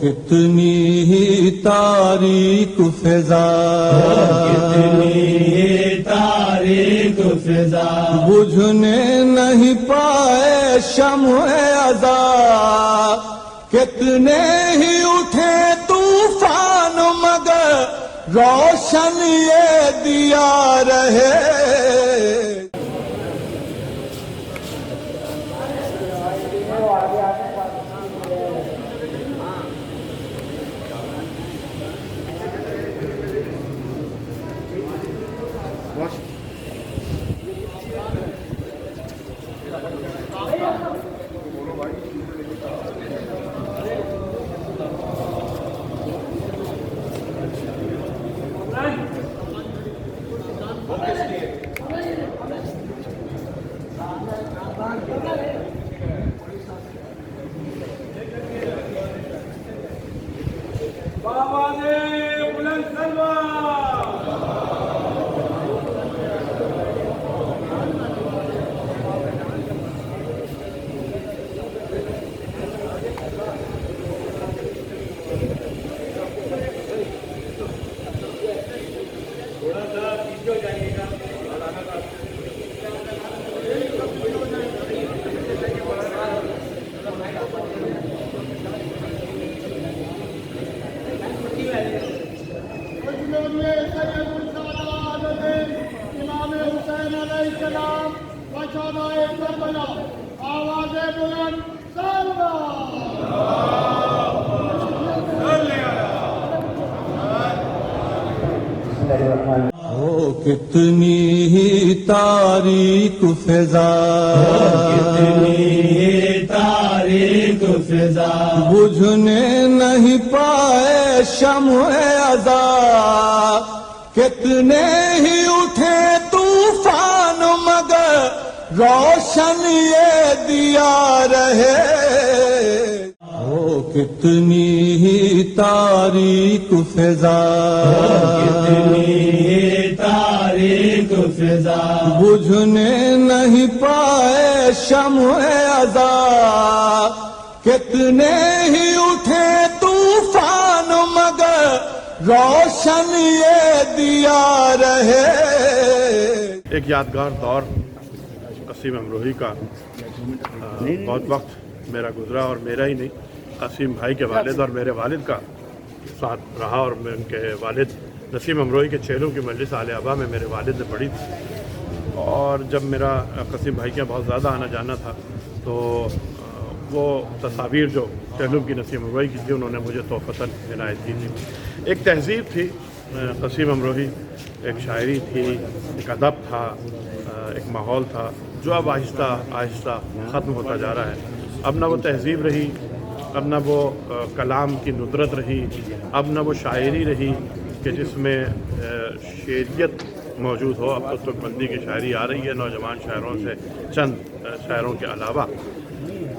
کتنی ہی تاریک فضا، کتنی تاریک فضا، بجھنے نہیں پائے شمع عزا، کتنے ہی اٹھے طوفان مگر روشن یہ دیا رہے۔ امام حسین علیہ السلام بشارۂ کربلا، آواز بلند کتنی ہی تاریک فضا، کتنی تاریک فضا، بجھنے نہیں پائے شمع عزا، کتنے ہی اٹھے طوفان مگر روشن یہ دیا رہے۔ کتنی ہی تاریک فضا، کتنی تاریک فضا، بجھنے نہیں پائے شمع عزا، کتنے ہی اٹھے طوفان مگر روشن یہ دیا رہے۔ ایک یادگار دور قاسم امروہی کا بہت وقت میرا گزرا، اور میرا ہی نہیں، قاسم بھائی کے والد اور میرے والد کا ساتھ رہا، اور میں ان کے والد نسیم امروہی کے چہلوں کی مجلس آل ابا میں میرے والد نے پڑھی تھی، اور جب میرا قاسم بھائی کے بہت زیادہ آنا جانا تھا تو وہ تصاویر جو چہلوں کی نسیم امروہی کی تھی انہوں نے مجھے تحفتاً عنایت کی تھی۔ ایک تہذیب تھی قاسم امروہی، ایک شاعری تھی، ایک ادب تھا، ایک ماحول تھا جو اب آہستہ آہستہ ختم ہوتا جا رہا ہے۔ اب نہ وہ تہذیب رہی، اب نہ وہ کلام کی ندرت رہی، اب نہ وہ شاعری رہی کہ جس میں شعریت موجود ہو۔ اب تو ترک بندی کی شاعری آ رہی ہے نوجوان شاعروں سے چند شاعروں کے علاوہ،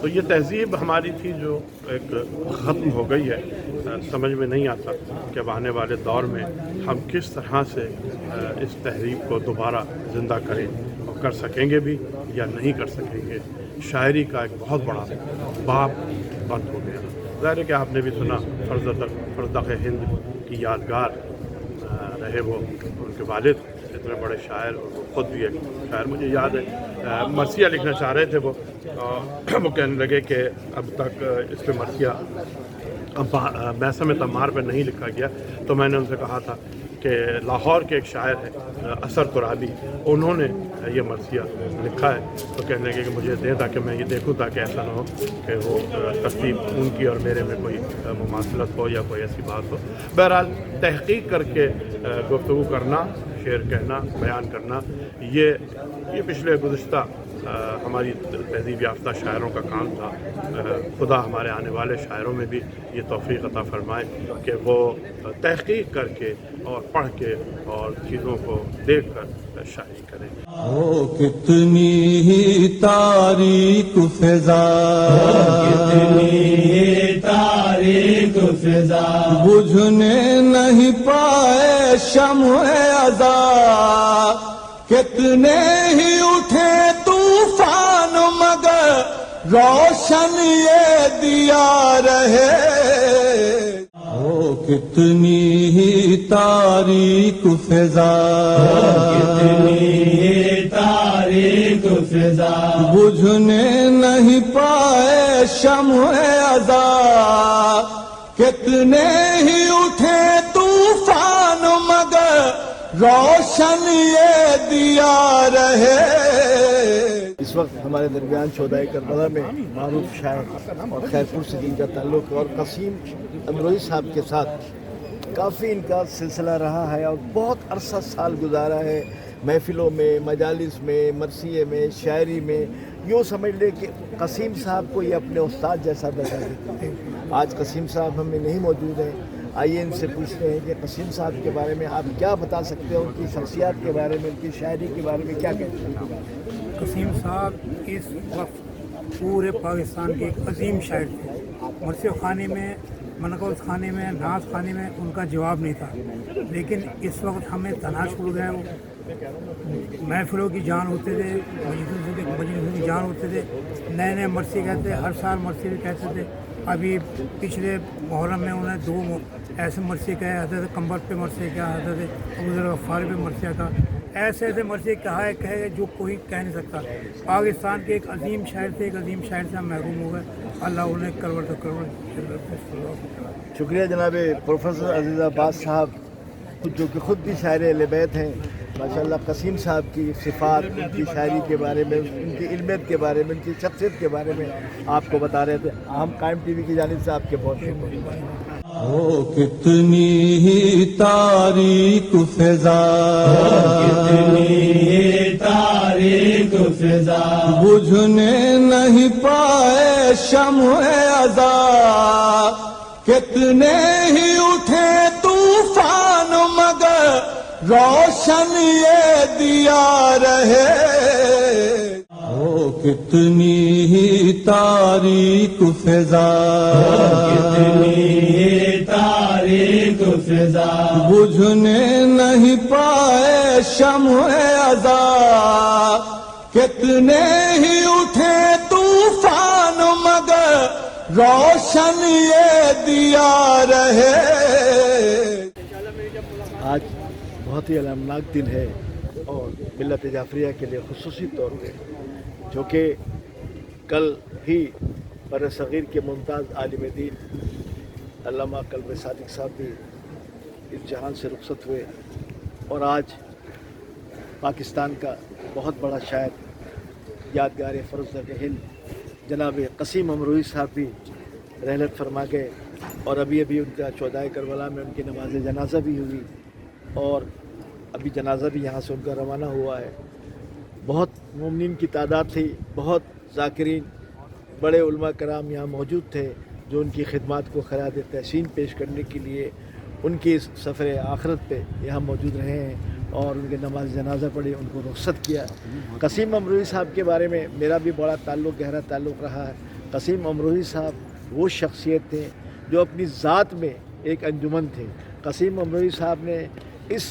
تو یہ تہذیب ہماری تھی جو ایک ختم ہو گئی ہے۔ سمجھ میں نہیں آتا کہ اب آنے والے دور میں ہم کس طرح سے اس تحریک کو دوبارہ زندہ کریں، اور کر سکیں گے بھی یا نہیں کر سکیں گے۔ شاعری کا ایک بہت بڑا باب بند ہو گیا۔ ظاہر ہے کہ آپ نے بھی سنا فرزدق ہند کی یادگار رہے وہ، ان کے والد اتنے بڑے شاعر، اور وہ خود بھی ایک شاعر۔ مجھے یاد ہے مرثیہ لکھنا چاہ رہے تھے وہ کہنے لگے کہ اب تک اس پہ مرثیہ میثم تمار پہ نہیں لکھا گیا، تو میں نے ان سے کہا تھا کہ لاہور کے ایک شاعر ہیں اثر ترابی، انہوں نے یہ مرثیہ لکھا ہے، تو کہنے لگے کہ مجھے دیں تاکہ میں یہ دیکھوں، تاکہ ایسا نہ ہو کہ وہ ترتیب ان کی اور میرے میں کوئی مماثلت ہو یا کوئی ایسی بات ہو۔ بہرحال تحقیق کر کے گفتگو کرنا، شعر کہنا، بیان کرنا، یہ پچھلے گزشتہ ہماری تہذیب یافتہ شاعروں کا کام تھا۔ خدا ہمارے آنے والے شاعروں میں بھی یہ توفیق عطا فرمائے کہ وہ تحقیق کر کے اور پڑھ کے اور چیزوں کو دیکھ کر شاعری کریں۔ کتنی ہی تاریک فضا، کتنی تاریک فضا، بجھنے نہیں پائے شمع عزا، کتنے ہی اٹھے طوفان مگر روشن یہ دیا رہے۔ कितनी ही तारीक फिजा कितनी ये तारीक फिजा बुझने नहीं पाए शम्ह अज़ा कितने ही उठे तूफान मगर रोशन ये दिया रहे। इस वक्त हमारे दरमियान शोदाए करबला में मारूफ शायर और खैरपुर से जिनका ताल्लुक़ और कसीम अमरोही साहब के साथ काफ़ी इनका सिलसिला रहा है और बहुत अरसा साल गुजारा है महफिलों में, मजालिस में, मरसिए में, शायरी में। यूँ समझ ले कि कसीम साहब को ये अपने उस्ताद जैसा दर्जा देते थे। आज कसीम साहब हमें नहीं मौजूद हैं, आइए इनसे पूछते हैं कि कसीम साहब के बारे में आप क्या बता सकते हो, उनकी शख्सियत के बारे में, उनकी शायरी के बारे में क्या कहते हैं? कसीम साहब इस वक्त पूरे पाकिस्तान के एक अजीम शायर थे। मरसी खाने में, मनकौस खाने में, नाज खाने में उनका जवाब नहीं था, लेकिन इस वक्त हमें तनाश हो गया। महफिलों की जान होते थे, मजलिसों की जान होते थे, नए नए मरसी कहते, हर साल मरसी भी कहते थे। अभी पिछले मुहर्रम में उन्हें 2 ऐसे मरसी कहे आते थे, कंबर पे मरसी कहा आते थे, अबूज़र गफ़ार पे मरसिया का, ऐसे ऐसे मरसी कहे जो कोई कह नहीं सकता। पाकिस्तान के एक अजीम शायर थे, एक अजीम शायर से हम महरूम हो गए। अल्लाह उन्हें करवर तो करवर। शुक्रिया जनाब प्रोफेसर अजीज़ अब्बास साहब, जो कि ख़ुद भी शायर अहले बैत हैं। माशाअल्लाह कसीम साहब की सिफ़ात, उनकी शायरी के बारे में, उनकी इल्मियत के बारे में, उनकी शख्सियत के बारे में आपको बता रहे थे। हम कायम टीवी की जानिब से आपके बहुत शुक्रिया। ओ कितनी ही तारीक फिजा कितनी ये तारीक फिजा बुझने नहीं पाए शम्ह अज़ा कितने ही उठे तूफान मगर रोशन ये दिया रहे। ओ कितनी ही तारीक फिजा कितनी ये तारीक फिजा बुझने नहीं पाए शम्ह अज़ा कितने ही उठे तूफान मगर रोशन ये दिया रहे। आज बहुत ही अलमनाक दिन है और मिल्लत जाफरिया के लिए खुसूसी तौर पे, जो कि कल ही बर सग़ीर के मुमताज़ आलिम दीन अल्लामा क़ल्ब सादिक़ साहब भी इस जहान से रुखसत हुए और आज पाकिस्तान का बहुत बड़ा शायर, यादगार फ़र्ज़ हिंद जनाब कसीम अमरोही साहब भी रहलत फरमा गए और अभी अभी उनका शोदाए करबला में उनकी नमाज जनाजा भी हुई और अभी जनाजा भी यहाँ से उनका रवाना हुआ है। बहुत मुमिनीन की तादाद थी, बहुत ज़ाकिरीन, बड़े उलमा कराम यहाँ मौजूद थे जो उनकी खिदमत को खराज तहसीन पेश करने के लिए उनकी सफ़र आखिरत पे यहाँ मौजूद रहे हैं और उनके नमाज जनाजा पढ़ी, उनको रुखसत किया। कसीम अमरोही साहब के बारे में मेरा भी बड़ा ताल्लुक़, गहरा ताल्लुक़ रहा है। कसीम अमरोही साहब वो शख्सियत थे जो अपनी ज़ात में एक अंजुमन थे। कसीम अमरोही साहब ने इस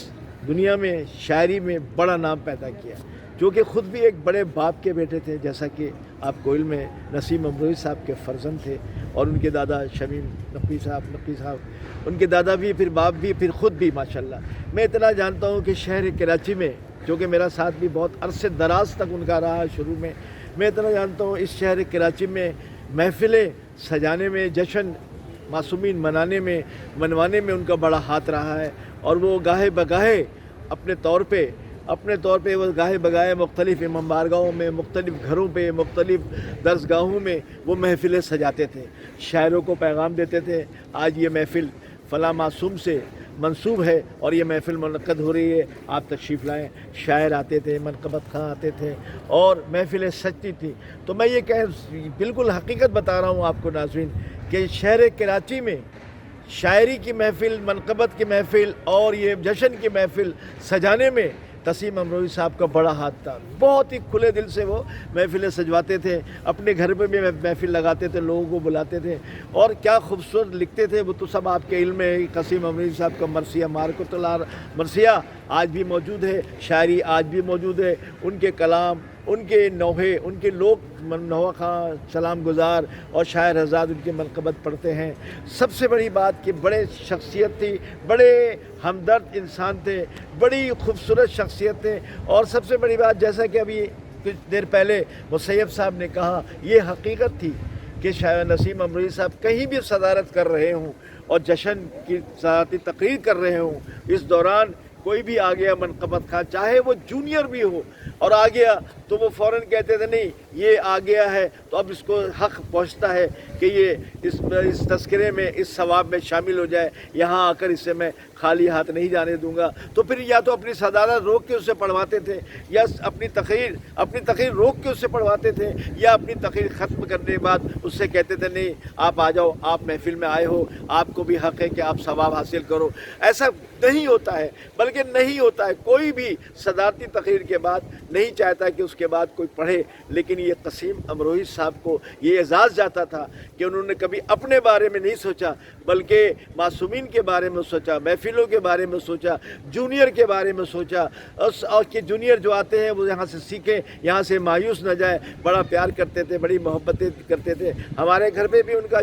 दुनिया में शायरी में बड़ा नाम पैदा किया, जो कि ख़ुद भी एक बड़े बाप के बेटे थे, जैसा कि आपको इल्म है। नसीम अमरोही साहब के फ़र्जंद थे और उनके दादा शमीम नक़वी साहब, उनके दादा भी, फिर बाप भी, फिर ख़ुद भी माशाल्लाह। मैं इतना जानता हूँ कि शहर कराची में, जो कि मेरा साथ भी बहुत अरसे दराज तक उनका रहा है शुरू में, मैं इतना जानता हूँ इस शहर कराची में महफ़िलें सजाने में, जश्न मासूमीन मनवाने में उनका बड़ा हाथ रहा है और वो गाहे बगाहे अपने तौर पे वो गाहे बगाहे मुख्तलिफ़ इमाम बारगाहों में, मुख्तलिफ़ घरों पे, मुख्तलिफ़ दरसगाहों में वो महफ़िलें सजाते थे, शायरों को पैगाम देते थे। आज ये महफ़िल फ़लाँ मासूम से मंसूब है और ये महफ़िल मुनक़्क़द हो रही है, आप तशरीफ़ लाएँ। शायर आते थे, मनक़बत खां आते थे और महफ़िलें सजती थी। तो मैं ये बिल्कुल हकीकत बता रहा हूँ आपको नाज़रीन कि शहर कराची में शायरी की महफ़िल, मनक़बत की महफ़िल और ये जश्न की महफ़िल सजाने में कसीम अमरोही साहब का बड़ा हाथ था। बहुत ही खुले दिल से वो महफ़िलें सजवाते थे, अपने घर पे भी महफ़िल लगाते थे, लोगों को बुलाते थे और क्या खूबसूरत लिखते थे। वो तो सब आपके इल्म है। कसीम अमरोही साहब का मरसिया, मारकुतुल मरसिया आज भी मौजूद है, शायरी आज भी मौजूद है। उनके कलाम ان کے نوحے، ان کے لوگ نوحہ خاں، سلام گزار اور شاعر حضرات ان کے منقبت پڑھتے ہیں۔ سب سے بڑی بات کہ بڑے شخصیت تھی، بڑے ہمدرد انسان تھے، بڑی خوبصورت شخصیت تھے، اور سب سے بڑی بات جیسا کہ ابھی کچھ دیر پہلے مسیب صاحب نے کہا، یہ حقیقت تھی کہ شاعر نسیم امروہی صاحب کہیں بھی صدارت کر رہے ہوں اور جشن کی صدارتی تقریر کر رہے ہوں، اس دوران کوئی بھی آ گیا منقبت خواہ، چاہے وہ جونیئر بھی ہو اور آ گیا تو وہ فوراً کہتے تھے نہیں یہ آ گیا ہے تو اب اس کو حق پہنچتا ہے کہ یہ اس تذکرے میں، اس ثواب میں شامل ہو جائے، یہاں آ کر اسے میں خالی ہاتھ نہیں جانے دوں گا۔ تو پھر یا تو اپنی صدارت روک کے اسے پڑھواتے تھے، یا اپنی تقریر روک کے اسے پڑھواتے تھے، یا اپنی تقریر ختم کرنے کے بعد اس سے کہتے تھے نہیں آپ آ جاؤ، آپ محفل میں آئے ہو، آپ کو بھی حق ہے کہ آپ ثواب حاصل کرو۔ ایسا نہیں ہوتا ہے، بلکہ نہیں ہوتا ہے، کوئی بھی صدارتی تقریر کے بعد نہیں چاہتا کہ اس کے بعد کوئی پڑھے، لیکن یہ قسیم امروہی صاحب کو یہ اعزاز جاتا تھا کہ انہوں نے کبھی اپنے بارے میں نہیں سوچا، بلکہ معصومین کے بارے میں سوچا، محفلوں کے بارے میں سوچا، جونیئر کے بارے میں سوچا، اور کہ جونیئر جو آتے ہیں وہ یہاں سے سیکھیں، یہاں سے مایوس نہ جائے۔ بڑا پیار کرتے تھے، بڑی محبتیں کرتے تھے، ہمارے گھر پہ بھی ان کا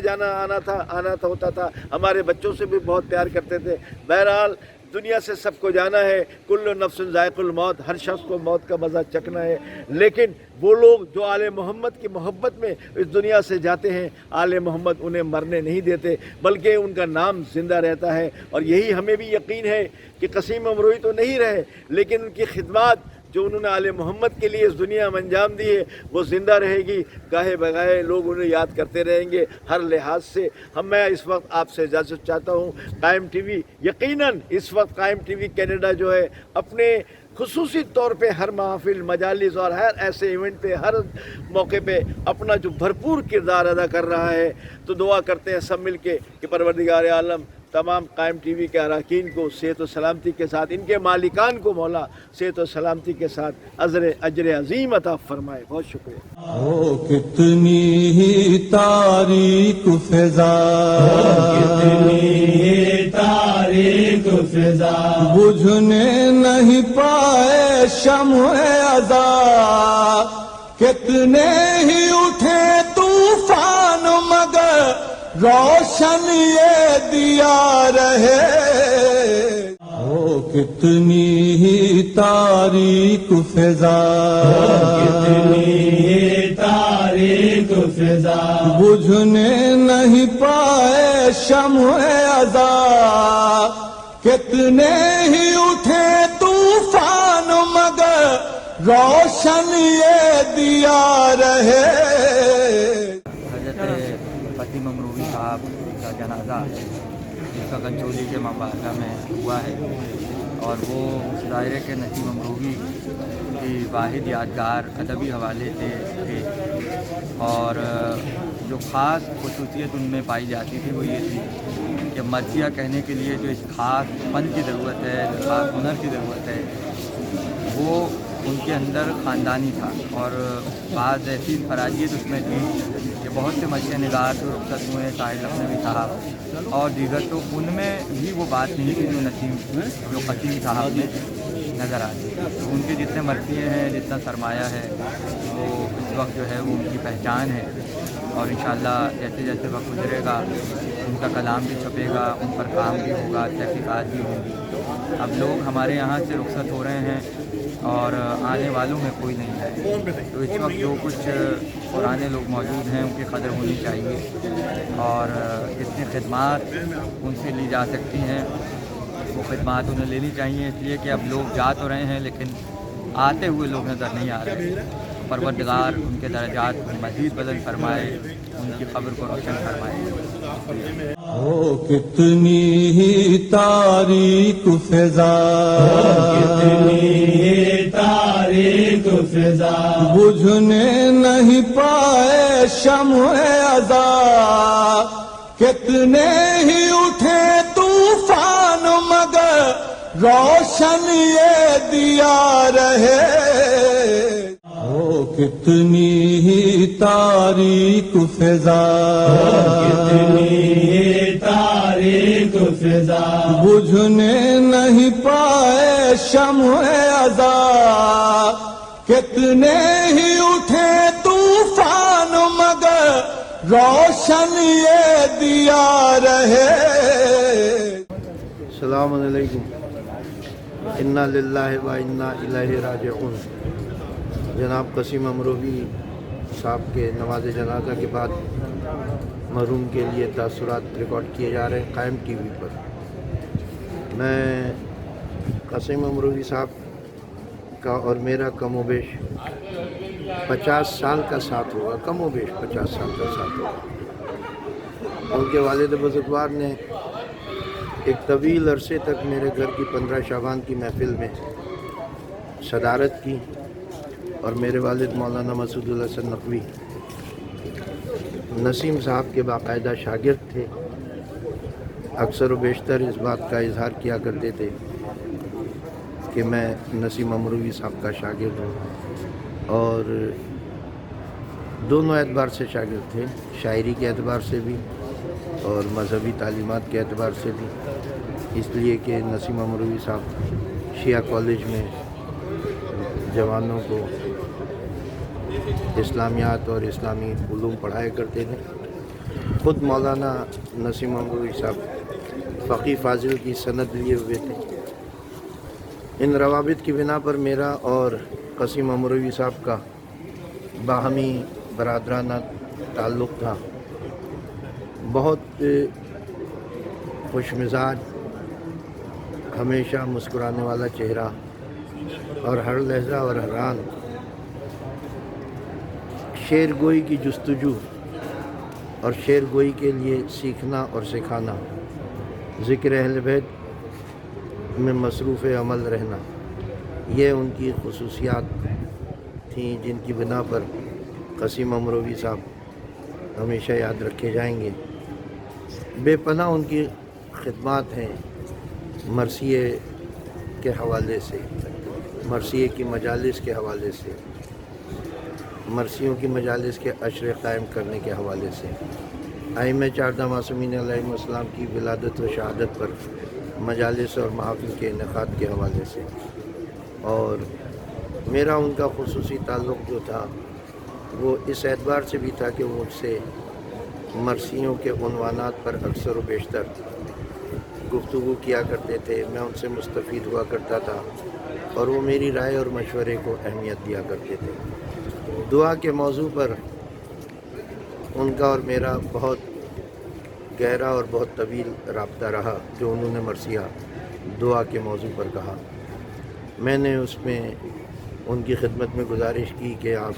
آنا ہوتا تھا، ہمارے بچوں سے بھی بہت پیار کرتے تھے۔ بہرحال دنیا سے سب کو جانا ہے، کل نفس ذائق الموت، ہر شخص کو موت کا مزہ چکھنا ہے، لیکن وہ لوگ جو آل محمد کی محبت میں اس دنیا سے جاتے ہیں، آل محمد انہیں مرنے نہیں دیتے، بلکہ ان کا نام زندہ رہتا ہے۔ اور یہی ہمیں بھی یقین ہے کہ قسیم امروہی تو نہیں رہے، لیکن ان کی خدمات جو انہوں نے آل محمد کے لیے اس دنیا میں انجام دی ہے وہ زندہ رہے گی، گاہے بگاہے لوگ انہیں یاد کرتے رہیں گے ہر لحاظ سے۔ میں اس وقت آپ سے اجازت چاہتا ہوں، قائم ٹی وی یقیناً اس وقت قائم ٹی وی کینیڈا جو ہے اپنے خصوصی طور پہ ہر محافل، مجالس اور ہر ایسے ایونٹ پہ، ہر موقع پہ اپنا جو بھرپور کردار ادا کر رہا ہے، تو دعا کرتے ہیں سب مل کے کہ پروردگار عالم تمام قائم ٹی وی کے اراکین کو صحت و سلامتی کے ساتھ، ان کے مالکان کو مولا صحت و سلامتی کے ساتھ اجر عظیم عطا فرمائے۔ بہت شکریہ۔ او کتنی ہی تاریک فضا، کتنی تاریک فضا، بجھنے نہیں پائے شمع ازا، کتنے ہی اٹھے طوفان مگر روشن یہ دیا رہے۔ او کتنی ہی تاریک فضا، کتنی تاریک فضا، بجھنے نہیں پائے شمع ازا، کتنے ہی اٹھے طوفان مگر روشن یہ دیا رہے۔ قسیم امروہی صاحب کا جنازہ جس کا گنچولی کے مبارکہ میں ہوا ہے، اور وہ اس دائرے کے نسیم امروہی کی واحد یادگار ادبی حوالے سے تھے، اور جو خاص خصوصیت ان میں پائی جاتی تھی وہ یہ تھی کہ مرثیہ کہنے کے لیے جو اس خاص فن کی ضرورت ہے، جو خاص ہنر کی ضرورت ہے، وہ ان کے اندر خاندانی تھا، اور بعض ایسی انفرادیت اس میں تھی کہ بہت سے مرثیہ نگار جو رخصت ہوئے، ساحل لکھنوی صاحب اور دیگر، تو ان میں بھی وہ بات نہیں تھی جو قسیم صاحب میں نظر آتی۔ تو ان کے جتنے مرثیے ہیں، جتنا سرمایہ ہے، وہ اس وقت جو ہے وہ ان کی پہچان ہے، اور انشاءاللہ جیسے جیسے وقت گزرے گا ان کا کلام بھی چھپے گا، ان پر کام بھی ہوگا، تحقیقات بھی ہوں گی۔ اب لوگ ہمارے یہاں سے رخصت ہو رہے ہیں اور آنے والوں میں کوئی نہیں ہے، تو اس وقت جو کچھ پرانے لوگ موجود ہیں ان کی قدر ہونی چاہیے، اور جتنی خدمات ان سے لی جا سکتی ہیں وہ خدمات انہیں لینی چاہیے، اس لیے کہ اب لوگ جا تو رہے ہیں لیکن آتے ہوئے لوگ نظر نہیں آ رہے۔ پروردگار ان کے درجات کو مزید بلند فرمائے، ان کی قبر کو روشن فرمائے۔ او کتنی ہی تاریک فضا، کتنی تاریک فضا، بجھنے نہیں پائے شمع ازا، کتنے ہی اٹھے طوفان مگر روشن یہ دیا رہے۔ او کتنی ہی تاریک فضا، کتنی تاریک فضا، بجھنے نہیں پائے شمع ازا، कितने ही उठे तूफान मगर रोशन ये दिया रहे। अस्सलाम वालेकुम। इन्ना लिल्लाहि व इन्ना इलैहि राजिऊन। जनाब कसीम अमरोही साहब के नमाज जनाजा के बाद मरहूम के लिए तासुरात रिकॉर्ड किए जा रहे हैं कायम टीवी पर। मैं कसीम अमरोही साहब का और मेरा कमोबेश 50 साल का साथ होगा, कमोबेश 50 साल का साथ होगा। उनके वालिद बुजुर्गवार ने एक तवील अरसे तक मेरे घर की 15 शाबान की महफिल में सदारत की और मेरे वालिद मौलाना मसूदुल हसन नकवी नसीम साहब के बाकायदा शागिर्द थे। अक्सर व बेशतर इस बात का इजहार किया करते थे कि मैं नसीम अमरोही साहब का शागिर्द हूँ, और दोनों एतबार से शागिर्द थे, शायरी के एतबार से भी और मजहबी तालीमात के एतबार से भी। इसलिए कि नसीम अमरोही साहब शिया कॉलेज में जवानों को इस्लामियात और इस्लामी उलूम पढ़ाया करते थे। ख़ुद मौलाना नसीम अमरोही साहब फ़क़ी फ़ाज़िल की सनद लिए हुए थे। इन रवाबित की बिना पर मेरा और कसीम अमरोही साहब का बाहमी बरादराना ताल्लुक़ था। बहुत खुश मिजाज, हमेशा मुस्कुराने वाला चेहरा और हर लहजा और हरान शेर गोई की जुस्तजू और शेर गोई के लिए सीखना और सिखाना, ज़िक्र अहल बैत में मसरूफ़ अमल रहना, ये उनकी खुसूसियात थीं जिनकी बिना पर कसीम अमरोही साहब हमेशा याद रखे जाएंगे। बेपनाह उनकी खिदमात हैं मरसिए के हवाले से, मरसिए की मजालिस के हवाले से, मरसियों की मजालिस के अशर कायम करने के हवाले से, आइम्मा चारदा मासूमीन अलैहिस्सलाम की विलादत व शहादत पर मजालिस और महफ़िल के इनेकाद के हवाले से। और मेरा उनका खुसूसी ताल्लुक़ जो था वो इस एतबार से भी था कि वो मुझसे मरसियों के उन्वानात पर अक्सर व बेशतर गुफ्तगू किया करते थे। मैं उनसे मुस्तफ़ीद हुआ करता था और वो मेरी राय और मशवरे को अहमियत दिया करते थे। दुआ के मौजू पर उनका और मेरा बहुत गहरा और बहुत तवील राब्ता रहा। जो उन्होंने मरसिया दुआ के मौजू पर कहा, मैंने उसमें उनकी खिदमत में गुजारिश की कि आप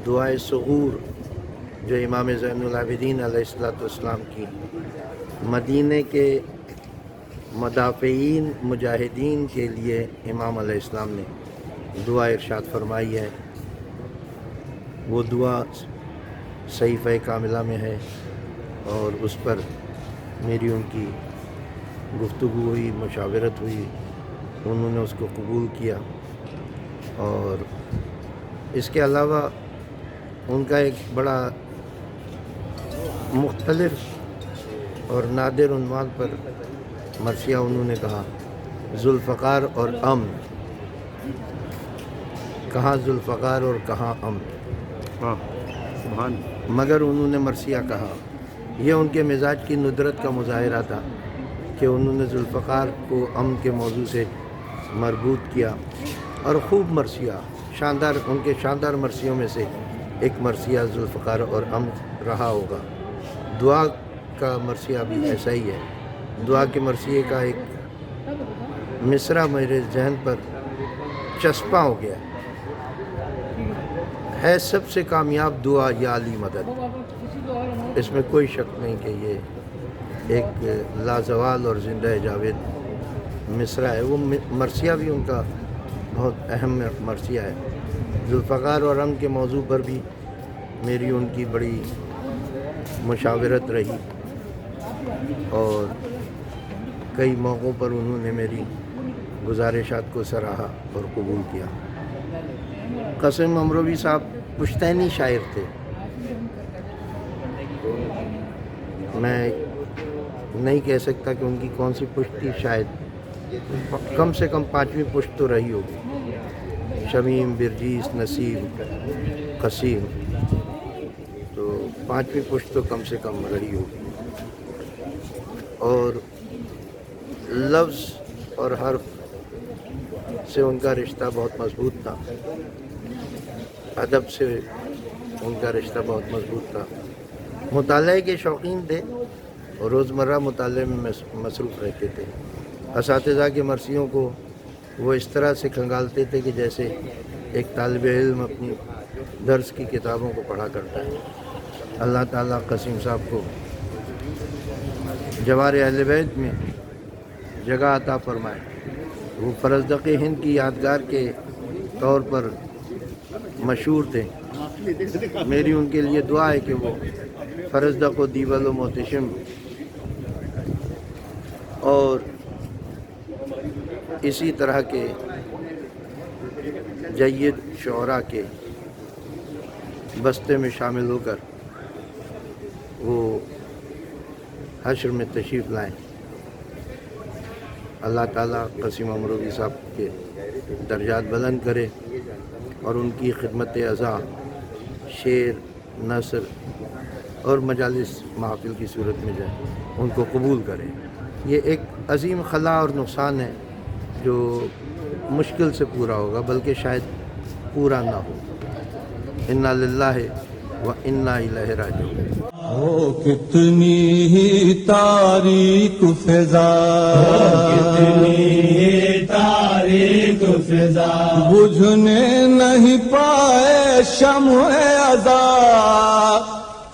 दुआए सुगूर जो इमाम ज़ैनुल आबिदीन अलैहिस्सलाम की मदीने के मदाफ़ईन मुजाहिदीन के लिए इमाम अलैहिस्सलाम ने दुआ इरशाद फरमाई है, वो दुआ सहीफ़े कामिला में है और उस पर मेरी उनकी गुफ्तगू हुई, मुशावरत हुई, उन्होंने उसको कबूल किया। और इसके अलावा उनका एक बड़ा मुख्तलिफ और नादिर उन्वान पर मरसिया उन्होंने कहा, ज़ुल्फ़कार और अमन। कहाँ ज़ुल्फ़कार और कहाँ अमन, मगर उन्होंने मरसिया कहा। यह उनके मिजाज की नुदरत का मुज़ाहिरा था कि उन्होंने ज़ुल्फ़कार को अमन के मौजू से मरबूत किया। और ख़ूब मरसिया, शानदार, उनके शानदार मरसियों में से एक मरसिया ज़ुल्फ़कार और अमन रहा होगा। दुआ का मरसिया भी ऐसा ही है। दुआ के मरसिए का एक मिसरा मेरे जहन पर चस्पा हो गया है, सबसे कामयाब दुआ या अली मदद। इसमें कोई शक नहीं कि ये एक लाजवाल और ज़िंदा जावेद मिसरा है। वो मरसिया भी उनका बहुत अहम मरसिया है। ज़ुल्फ़कार और अमन के मौजू पर भी मेरी उनकी बड़ी मुशावरत रही और कई मौक़ों पर उन्होंने मेरी गुजारिशात को सराहा और कबूल किया। कसीम अमरोही साहब पुश्तैनी शायर थे। मैं नहीं कह सकता कि उनकी कौन सी पुश्त थी, शायद कम से कम 5वीं पुश्त तो रही होगी। शमीम, बिरजीस, नसीब, कसीम, तो पांचवी पुश्त तो कम से कम रही होगी। और लफ्ज़ और हर्फ से उनका रिश्ता बहुत मजबूत था, अदब से उनका रिश्ता बहुत मजबूत था। मुताले के शौकीन थे और रोज़मर्रा मुताले में मसरूफ़ रहते थे। असातिज़ा की मर्सियों को वो इस तरह से खंगालते थे कि जैसे एक तालिब इल्म अपनी दर्स की किताबों को पढ़ा करता है। अल्लाह ताला कसीम साहब को जवार अहले बैत में जगह अता फरमाए। वो फरज़दक़ हिंद की यादगार के तौर पर मशहूर थे। मेरी उनके लिए दुआ है कि वो फरज़दक़ व दीवल व मोहतशम और इसी तरह के जय्यद शुअरा के बस्ते में शामिल होकर वो हश्र में तशरीफ़ लाएँ। अल्लाह ताला कसीम अमरोगी साहब के दर्जात बुलंद करे और उनकी खिदमत अज़ा शेर, नसर और मजालिस महफिल की सूरत में जाए, उनको कबूल करे। ये एक अजीम खला और नुकसान है जो मुश्किल से पूरा होगा, बल्कि शायद पूरा ना हो। इन्ना लिल्लाहि व इन्ना इलैहि राजिऊन। ओ कितनी ही तारीक फिजा, कितनी तारीक फिजा, बुझने नहीं पाए शम्ह अज़ा।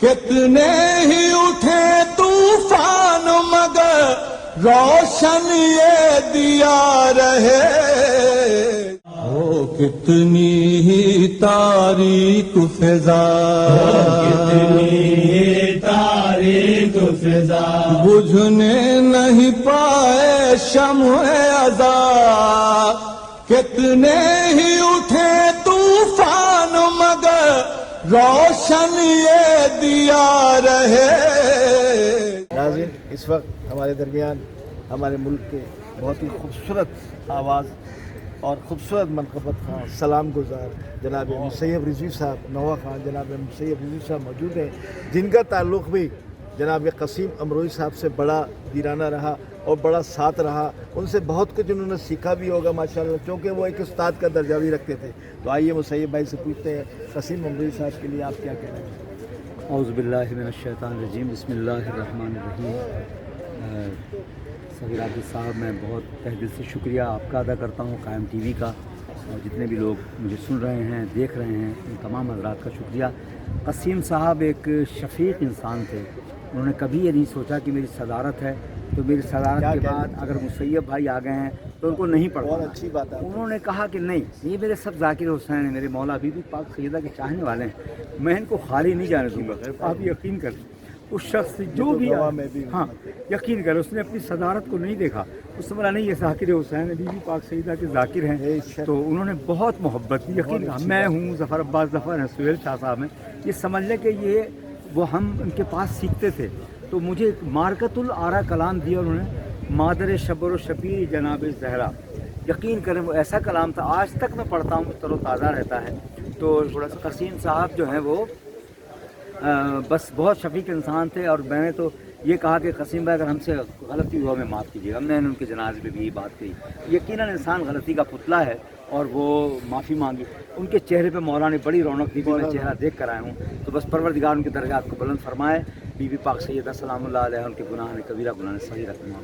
कितने ही उठे तूफान मगर रोशन ये दिया रहे। ओ कितनी ही तारीक फिजा, कितनी तारीक फिजा, बुझने नहीं पाए शम्ह अज़ा। कितने ही उठे तूफान मगर रोशन ये दिया रहे। नाज़रीन, इस वक्त हमारे दरमियान हमारे मुल्क के बहुत ही खूबसूरत आवाज़ और ख़ूबसूरत मनक़बत खां, सलाम गुज़ार जनाब मुसैयब रिज़वी साहब, नवा खान जनाब मुसैयब रिज़वी साहब मौजूद हैं, जिनका ताल्लुक़ भी जनाब कसीम अमरोही साहब से बड़ा दीराना रहा और बड़ा साथ रहा। उनसे बहुत कुछ उन्होंने सीखा भी होगा माशाल्लाह, क्योंकि वो एक उस्ताद का दर्जा भी रखते थे। तो आइए मुसैयब भाई से पूछते हैं, कसीम अमरोही साहब के लिए आप क्या कहना हैं? औज़ुबिल्लाहि मिनश्शैतानिर्रजीम, बिस्मिल्लाहिर्रहमानिर्रहीम। सगीर आबिद साहब, मैं बहुत तहे दिल से शुक्रिया आपका अदा करता हूँ, कायम टीवी का, और जितने भी लोग मुझे सुन रहे हैं, देख रहे हैं, उन तमाम हज़रात का शुक्रिया। कसीम साहब एक शफ़ीक़ इंसान थे। उन्होंने कभी ये नहीं सोचा कि मेरी सदारत है तो मेरी सदारत के बाद अगर मुसैयब भाई आ गए हैं तो उनको नहीं पढ़ना। बहुत अच्छी बात है। उन्होंने कहा कि नहीं, ये मेरे सब ज़ाकिर हुसैन हैं, मेरे मौला बीबी पाक सैयदा के चाहने वाले हैं, मैं इनको खाली नहीं जाने दूँगा। आप यकीन करें, उस शख्स से जो भी हाँ यकीन करें, उसने अपनी सदारत को नहीं देखा, उसने बोला नहीं ये ज़ाकिर हुसैन है, बीबी पाक सैयदा के ज़ाकिर हैं। तो उन्होंने बहुत मोहब्बत की। यकीन, मैं हूँ, ज़फ़र अब्बास ज़फ़र हैं, सुहेल शाह साहब हैं, ये समझ लें कि ये वो हम उनके पास सीखते थे। तो मुझे एक मारकतुल आरा कलाम दिया उन्होंने, मादर शबर शबीर जनाब ज़हरा। यकीन करें वो ऐसा कलाम था, आज तक मैं पढ़ता हूँ तरोताज़ा रहता है। तो थोड़ा सा कसीम साहब जो हैं वो बस बहुत शफीक इंसान थे। और मैंने तो ये कहा कि कसीम भाई अगर हमसे गलती हुआ हमें माफ़ कीजिएगा। हमने उनके जनाजे में भी ये बात कही। यकीनन इंसान गलती का पुतला है और वो माफ़ी मांगी। उनके चेहरे पे मौला ने बड़ी रौनक दी कि मैं चेहरा देख कर आया हूँ। तो बस परवरदिगार उनके दरगाह को बुलंद फरमाए। बीबी पाक सैयदा सलामुल्लाह अलैहा उनके गुनाह ने कबीरा गुनाह ने सही रखना।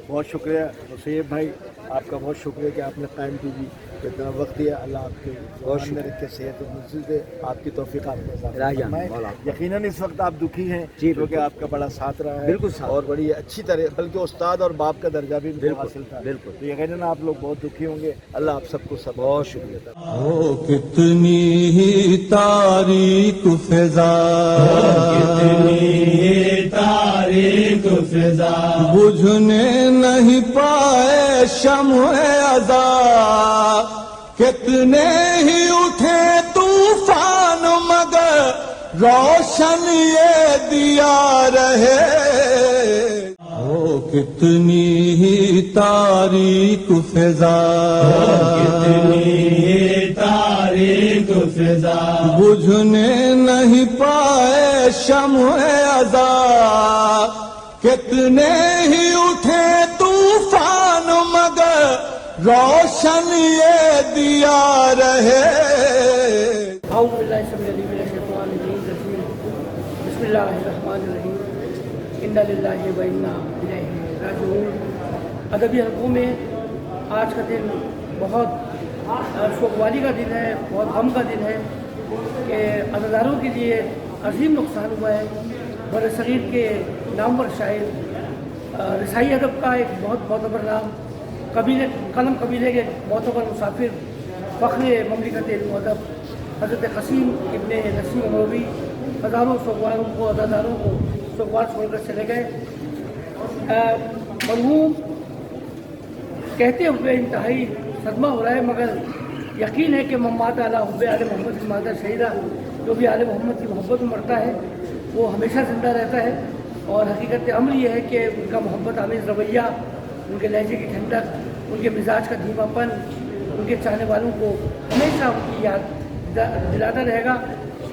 बहुत शुक्रिया मुसैयब भाई, आपका बहुत शुक्रिया कि आपने कायम टीवी को इतना वक्त दिया। अल्लाह आपके बहुत शुक्रिया रखे, सेहत और नसीब दे, आपकी तौफीक आपके। यकीनन इस वक्त आप दुखी हैं क्योंकि आपका बड़ा साथ रहा है, बिल्कुल, और बड़ी अच्छी तरह, बल्कि उस्ताद और बाप का दर्जा भी हासिल था। बिल्कुल, तो यकीनन आप लोग बहुत दुखी होंगे। अल्लाह आप सबको सब बहुत शुक्रिया। ओ कितनी ही तारीक फिजा, कितनी तारीक फिजा, बुझने नहीं पाए शम्ह अज़ा। कितने ही उठे तूफान मगर रोशन ये दिया रहे। ओ कितनी ही तारीक फिजा, कितनी तारीक फिजा बुझने नहीं पाए शम्ह अज़ा कितने ही उठे तूफान मगर रोशन ये दिया रहे अदबी हलकों में आज का दिन बहुत शोकवाली का दिन है, बहुत गम का दिन है कि अदादारों के लिए अजीम नुकसान हुआ है। बड़े सगीर के नामवर शायर रसाई अदब का एक बहुत मोतबर नाम कलम कबीले के मोतबर मुसाफिर फ़ख्र ममलिकत अदब हज़रत क़सीम इब्ने नसीम अमरोवी हज़ारों शोकवालों को अदादारों को शोकवाल छोड़कर चले गए। मरहूम कहते हुए इंतहाई सदमा हो रहा है, मगर यकीन है कि मोहम्मद आला हुब्बे आले मोहम्मद की मादा शहीदा जो भी आले मोहम्मद की मोहब्बत में मरता है वो हमेशा ज़िंदा रहता है। और हकीकत अमल ये है कि उनका मोहब्बत आमेज़ रवैया, उनके लहजे की ठंडक, उनके मिजाज का धीमापन उनके चाहने वालों को हमेशा उनकी याद दिलाता रहेगा।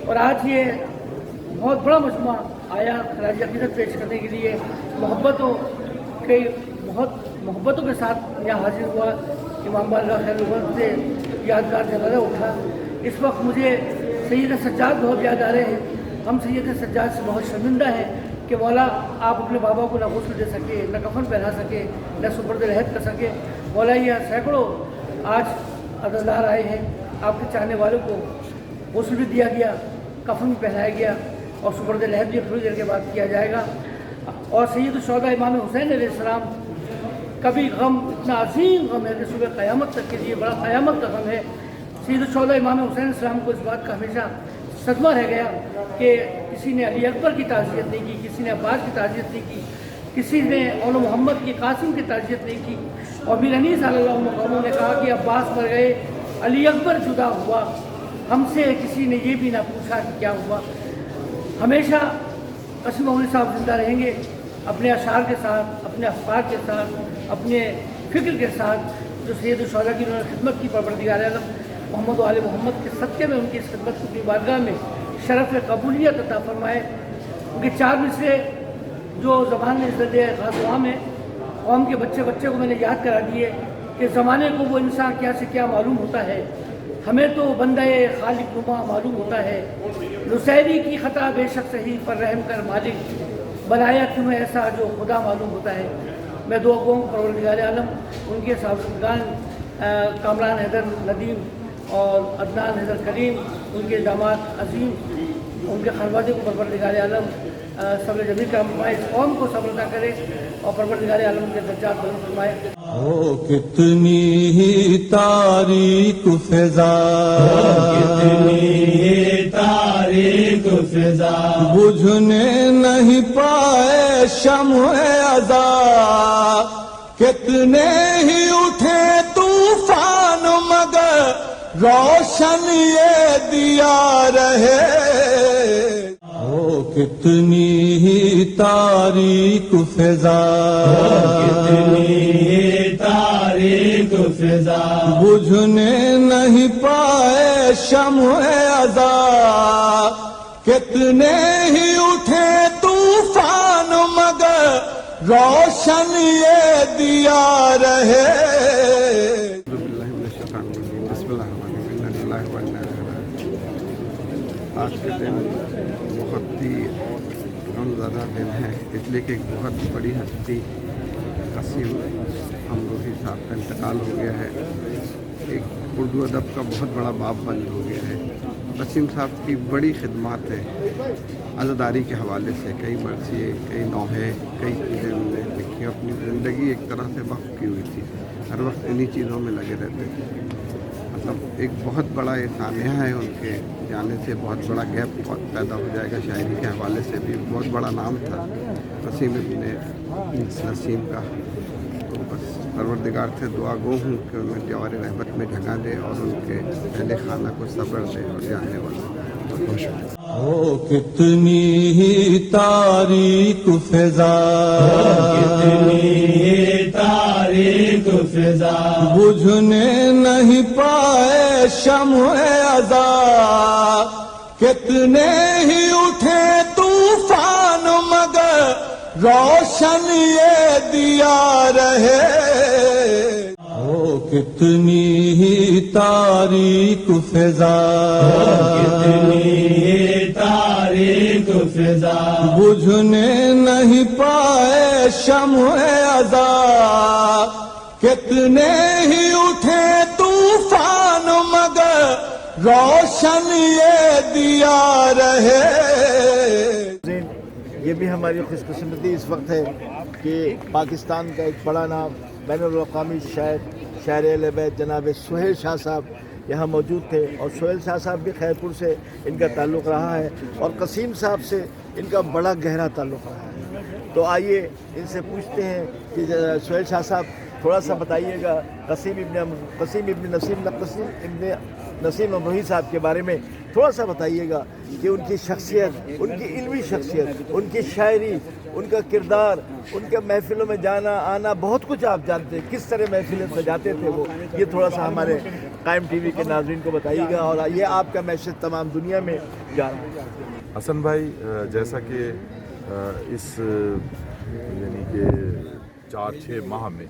और आज ये बहुत बड़ा मजमा आया खराज अक़ीदत पेश करने के लिए, मोहब्बतों के साथ यहाँ हाजिर हुआ। इमाम बारगाह खैरुल से यादगार जनाजा उठा। इस वक्त मुझे सैयद सज्जाद बहुत याद आ रहे हैं। हम सैयद सज्जाद से बहुत शर्मिंदा हैं कि मौला आप अपने बाबा को न गुस्ल दे सके, न कफन पहना सके, न सुपर्द रहत कर सके। मौला ये सैकड़ों आज अज़ादार आए हैं, आपके चाहने वालों को गुस्ल भी दिया गया, कफन भी पहनाया गया और सुपर्द रहत भी थोड़ी देर के बाद किया जाएगा। और सैयद शुहदा इमाम हुसैन अलैहिस्सलाम कभी गम इतना अजीम गम है कि सुबह क़यामत तक के लिए बड़ा क़यामत का गम है। सैयद शुहदा इमाम हुसैन अलैहिस्सलाम को इस बात का हमेशा सदमा रह गया कि किसी ने अली अकबर की ताज़ियत नहीं की, किसी ने अब्बास की ताज़ियत नहीं की, किसी ने औल मोहम्मद की कासिम की ताज़ियत नहीं की। और मीर अनीस सल्लल्लाहु अलैहि वसल्लम ने कहा कि अब्बास मर गए, अली अकबर जुदा हुआ, हमसे किसी ने ये भी ना पूछा कि क्या हुआ। हमेशा क़सीम मौलवी साहब जिंदा रहेंगे अपने अशार के साथ, अपने अफ़कार के साथ, अपने फ़िक्र के साथ जो सैयद शुहदा की उन्होंने खिदमत की। परवरदिगार आलम मोहम्मद आले मोहम्मद के सदक़े में उनकी इस खिदमत को अपनी बारगाह में शरफ़ कबूलियत अता फरमाए। उनके 4 मिसरे जो ज़बान में इज़्ज़त ख़ास में कौम के बच्चे को मैंने याद करा दिए कि ज़माने को वो इंसान क्या से क्या मालूम होता है, हमें तो बंदे खालिक नुमा मालूम होता है। नुसैरी की ख़ता बेशक सही पर रहम कर मालिक, बनाया तुम्हें ऐसा जो खुदा मालूम होता है। मैं दुआ गो परवरदिगार आलम उनके साहबजान कामरान हैदर नदीम और अदनान हैदर करीम, उनके दामाद अजीम, उनके खरवाजे को परवरदिगार आलम सब्र जमील का फरमाए, इस कौम को सब्र अता करे और परवरदिगार आलम के दर्जात बुलंद फरमाए। ओ कितनी ही तारीक फिजा, तारीक फिजा बुझने नहीं पाए शम्ह अज़ा कितने ही उठे तूफान मगर रोशन ये दिया रहे। ओ कितनी ही तारीक फिजा, तारीक फिजा बुझने नहीं पाए शम्ह अज़ा कितने ही उठे तूफान मगर रोशन ये दिया रहे। आज के दिन बहुत ही गमज़दा दिन है, इसलिए कि एक बहुत बड़ी हस्ती क़सीम अमरोही साहब का इंतकाल हो गया है। एक उर्दू अदब का बहुत बड़ा बाब बंद हो गया है। क़सीम साहब की बड़ी खिदमत है अज़ादारी के हवाले से, कई मरसिए, कई नौहे, कई चीज़ें उन्होंने लिखी। अपनी ज़िंदगी एक तरह से वक़्फ़ की हुई थी, हर वक्त इन्हीं चीज़ों में लगे रहते थे। मतलब एक बहुत बड़ा ये सानिया है, उनके जाने से बहुत बड़ा गैप पैदा हो जाएगा। शायरी के हवाले से भी बहुत बड़ा नाम था क़सीम इब्ने नसीम का। तो बस परवरदिगार से दुआ गो हूँ कि उन्हें जवार रहमत में जगह दे और उनके पहले खाना को सब्र दे और जाने वाले। ओ कितनी ही तारीक फिजा, तारीक فضا بجھنے نہیں پائے شمع ازا کتنے ہی اٹھے طوفان مگر روشن یہ دیا رہے او کتنی ہی تاریک فضا کتنی تاریک فضا بجھنے نہیں پائے شمع ازا کتنے ہی اٹھے طوفان مگر روشن یہ دیا رہے. یہ بھی ہماری خوش قسمتی اس وقت ہے کہ پاکستان کا ایک بڑا نام بین الاقوامی شاعر اہل بیت جناب سہیل شاہ صاحب یہاں موجود تھے، اور سہیل شاہ صاحب بھی خیرپور سے ان کا تعلق رہا ہے اور قسیم صاحب سے ان کا بڑا گہرا تعلق رہا ہے. تو آئیے ان سے پوچھتے ہیں کہ سہیل شاہ صاحب تھوڑا سا بتائیے گا قسیم ابن نسیم امروہی صاحب کے بارے میں تھوڑا سا بتائیے گا کہ ان کی شخصیت، ان کی علمی شخصیت، ان کی شاعری، ان کا کردار، ان کے محفلوں میں جانا آنا، بہت کچھ آپ جانتے ہیں، کس طرح محفلیں سجاتے تھے وہ. یہ تھوڑا سا ہمارے قائم ٹی وی کے ناظرین کو بتائیے گا، اور یہ آپ کا میسج تمام دنیا میں جا رہا ہے. حسن بھائی، جیسا کہ اس یعنی کہ 4-6 ماہ میں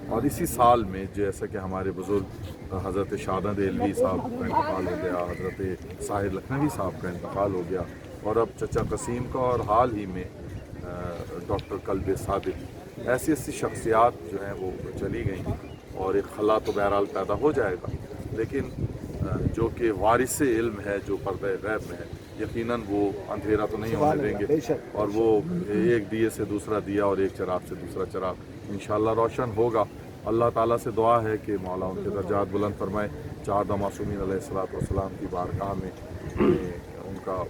اور اسی سال میں جیسا کہ ہمارے بزرگ حضرت شاداں دہلوی صاحب کا انتقال ہو گیا، حضرت ساحر لکھنوی صاحب کا انتقال ہو گیا، اور اب چچا قسیم کا، اور حال ہی میں ڈاکٹر قلب صادق، ایسی شخصیات جو ہیں وہ چلی گئیں، اور ایک خلا تو بہرحال پیدا ہو جائے گا، لیکن جو کہ وارث علم ہے، جو پردہ غیب میں ہے، یقیناً وہ اندھیرا تو نہیں ہونے دیں گے، اور وہ ایک دیے سے دوسرا دیا اور ایک چراغ سے دوسرا چراغ انشاءاللہ روشن ہوگا. اللہ تعالیٰ سے دعا ہے کہ مولا ان کے درجات بلند فرمائے. 4 معصومین علیہ السلام کی بارگاہ میں ان کا